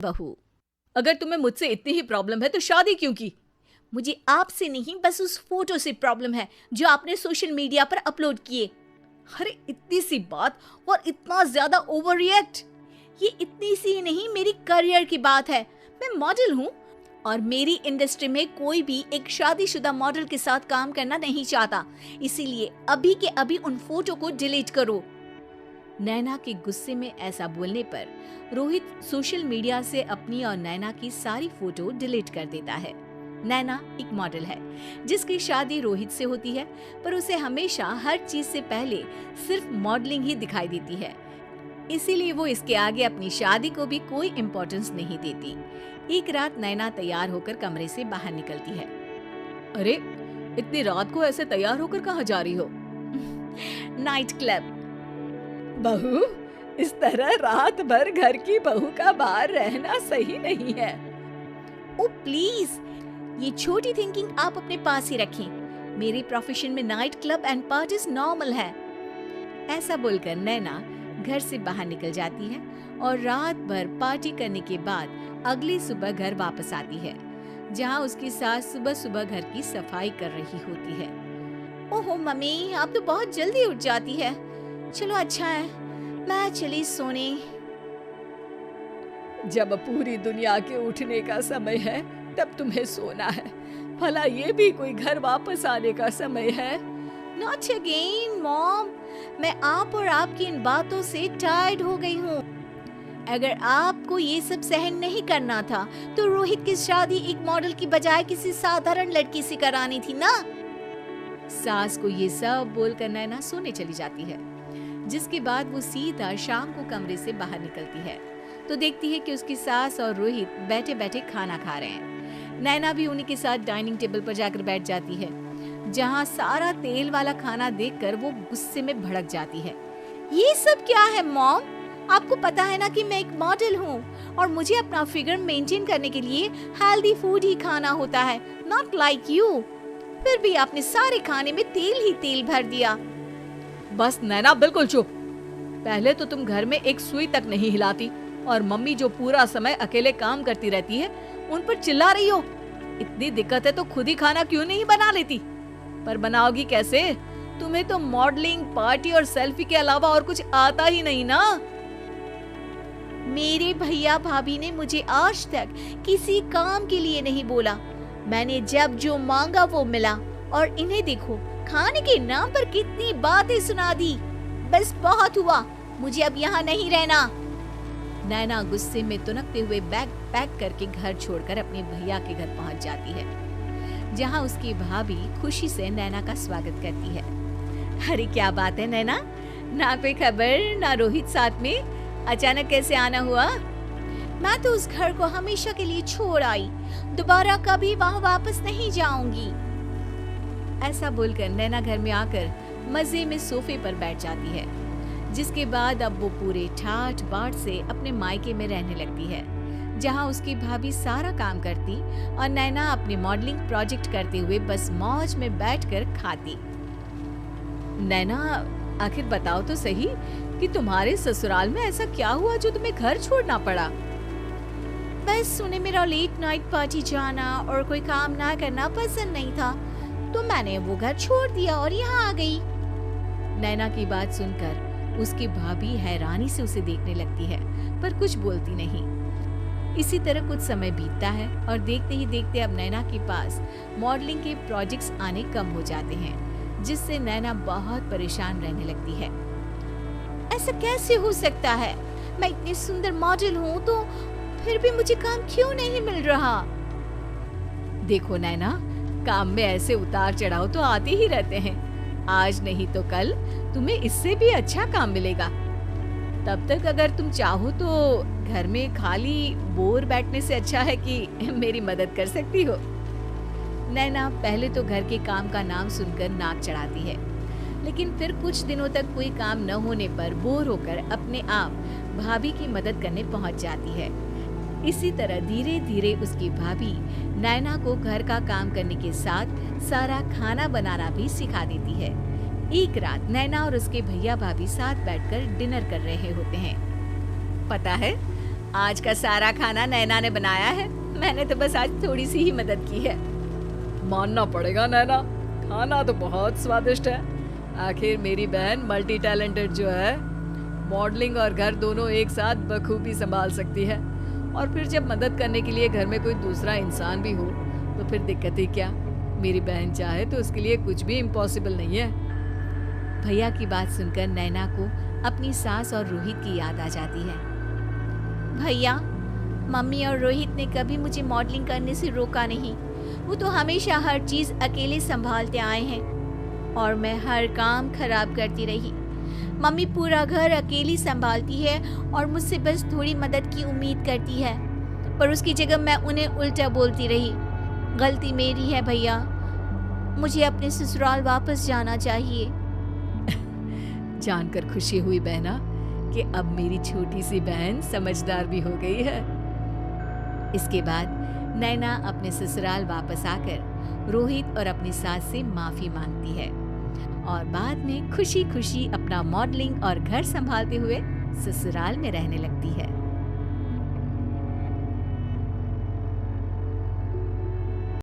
बहू, अगर तुम्हें मुझसे इतनी ही प्रॉब्लम है तो शादी क्यों की? मुझे आपसे नहीं, बस उस फोटो से प्रॉब्लम है जो आपने सोशल मीडिया पर अपलोड किए। अरे इतनी सी बात और इतना ज्यादा ओवर रिएक्ट। ये इतनी सी ही नहीं, मेरी करियर की बात है। मैं मॉडल हूँ और मेरी इंडस्ट्री में कोई भी एक शादीशुदा मॉडल के साथ काम करना नहीं चाहता। इसीलिए अभी के अभी उन फोटो को डिलीट करो। नैना के गुस्से में ऐसा बोलने पर रोहित सोशल मीडिया से अपनी और नैना की सारी फोटो डिलीट कर देता है। नैना एक मॉडल है जिसकी शादी रोहित से होती है, पर उसे हमेशा हर चीज से पहले सिर्फ मॉडलिंग ही दिखाई देती है। इसीलिए वो इसके आगे अपनी शादी को भी कोई इम्पोर्टेंस नहीं देती। एक रात नैना तैयार होकर कमरे से बाहर निकलती है। अरे इतनी रात को ऐसे तैयार होकर कहाँ जा रही हो? Night club. बहू, इस तरह रात भर घर की बहू का बाहर रहना सही नहीं है। ओ प्लीज, ये छोटी थिंकिंग आप अपने पास ही रखें। मेरे प्रोफेशन में night club and parties normal है। ऐसा बोलकर नैना घर से बाहर निकल जाती है और रात भर पार्टी करने के बाद अगली सुबह घर वापस आती है, जहां उसकी सास सुबह सुबह घर की सफाई कर रही होती है। ओहो मम्मी, आप तो बहुत जल्दी उठ जाती है। चलो अच्छा है, मैं चली सोने। जब पूरी दुनिया के उठने का समय है तब तुम्हें सोना है। भला ये भी कोई घर वापस आने का समय है? Not again, mom. मैं आप और आपकी इन बातों से टायर्ड हो गई हूँ। अगर आपको ये सब सहन नहीं करना था तो रोहित की शादी एक मॉडल की बजाय किसी साधारण लड़की से करानी थी ना। सास को ये सब बोलकर नैना सोने चली जाती है, जिसके बाद वो सीधा शाम को कमरे से बाहर निकलती है तो देखती है कि उसकी सास और रोहित बैठे बैठे खाना खा रहे हैं। नैना भी उन्हीं के साथ डाइनिंग टेबल पर जाकर बैठ जाती है, जहाँ सारा तेल वाला खाना देखकर वो गुस्से में भड़क जाती है। ये सब क्या है मॉम? आपको पता है ना कि मैं एक मॉडल हूँ और मुझे अपना फिगर मेंटेन करने के लिए हेल्दी फूड ही खाना होता है, नॉट लाइक यू। फिर भी आपने सारे खाने में तेल ही तेल भर दिया। बस नैना, बिल्कुल चुप। पहले तो तुम घर में एक सुई तक नहीं हिलाती और मम्मी जो पूरा समय अकेले काम करती रहती है उन पर चिल्ला रही हो। इतनी दिक्कत है तो खुद ही खाना क्यों नहीं बना लेती? पर बनाओगी कैसे? तुम्हें तो मॉडलिंग, पार्टी और सेल्फी के अलावा और कुछ आता ही नहीं ना। मेरे भैया भाभी ने मुझे आज तक किसी काम के लिए नहीं बोला। मैंने जब जो मांगा वो मिला और इन्हें देखो, खाने के नाम पर कितनी बातें सुना दी। बस बहुत हुआ, मुझे अब यहाँ नहीं रहना। नैना गुस्से में तुनकते हुए बैग पैक करके घर छोड़कर अपने भैया के घर पहुंच जाती है, जहां उसकी भाभी खुशी से नैना का स्वागत करती है। अरे क्या बात है नैना, ना कोई खबर ना रोहित साथ में, अचानक कैसे आना हुआ? मैं तो उस घर को हमेशा के लिए छोड़ आई, दोबारा कभी वहाँ वापस नहीं जाऊंगी। ऐसा बोलकर नैना घर में आकर मजे में सोफे पर बैठ जाती है, जिसके बाद अब वो पूरे ठाठ बाट से अपने मायके में रहने लगती है, जहाँ उसकी भाभी सारा काम करती और नैना अपने मॉडलिंग प्रोजेक्ट करते हुए बस मौज में बैठकर खाती। नैना, आखिर बताओ तो सही कि तुम्हारे ससुराल में ऐसा क्या हुआ जो तुम्हें घर छोड़ना पड़ा? बस उन्हें मेरा लेट नाइट पार्टी जाना और कोई काम ना करना पसंद नहीं था, तो मैंने वो घर छोड़ दिया और यहाँ आ गई। नैना की बात सुनकर उसकी भाभी हैरानी से उसे देखने लगती है, पर कुछ बोलती नहीं। इसी तरह कुछ समय बीतता है और देखते ही देखते अब नैना के पास मॉडलिंग के प्रोजेक्ट्स आने कम हो जाते हैं, जिससे नैना बहुत परेशान रहने लगती है। ऐसा कैसे हो सकता है? मैं इतनी सुंदर मॉडल हूँ तो फिर भी मुझे काम क्यों नहीं मिल रहा? देखो नैना, काम में ऐसे उतार चढ़ाव तो आते ही रहते हैं। आज नहीं तो कल तुम्हें इससे भी अच्छा काम मिलेगा। तब तक अगर तुम चाहो तो घर में खाली बोर बैठने से अच्छा है कि मेरी मदद कर सकती हो। नैना पहले तो घर के काम का नाम सुनकर नाक चढ़ाती है, लेकिन फिर कुछ दिनों तक कोई काम न होने पर बोर होकर अपने आप भाभी की मदद करने पहुंच जाती है। इसी तरह धीरे धीरे उसकी भाभी नैना को घर का काम करने के साथ सारा खाना बनाना भी सिखा देती है। एक रात नैना और उसके भैया भाभी साथ बैठकर डिनर कर रहे होते हैं। पता है, आज का सारा खाना नैना ने बनाया है, मैंने तो बस आज थोड़ी सी ही मदद की है। मानना पड़ेगा नैना, खाना तो बहुत स्वादिष्ट है। आखिर मेरी बहन मल्टी टैलेंटेड जो है, मॉडलिंग और घर दोनों एक साथ बखूबी संभाल सकती है। और फिर जब मदद करने के लिए घर में कोई दूसरा इंसान भी हो तो फिर दिक्कत ही क्या। मेरी बहन चाहे तो उसके लिए कुछ भी इम्पॉसिबल नहीं है। भैया की बात सुनकर नैना को अपनी सास और रोहित की याद आ जाती है। भैया, मम्मी और रोहित ने कभी मुझे मॉडलिंग करने से रोका नहीं। वो तो हमेशा हर चीज अकेले संभालते आए हैं और मैं हर काम खराब करती रही। मम्मी पूरा घर अकेली संभालती है और मुझसे बस थोड़ी मदद की उम्मीद करती है, पर उसकी जगह मैं उन्हें उल्टा बोलती रही। गलती मेरी है भैया, मुझे अपने ससुराल वापस जाना चाहिए। जानकर खुशी हुई बहना कि अब मेरी छोटी सी बहन समझदार भी हो गई है। इसके बाद नैना अपने ससुराल वापस आकर रोहित और अपनी सास से माफी मांगती है और बाद में खुशी खुशी अपना मॉडलिंग और घर संभालते हुए ससुराल में रहने लगती है।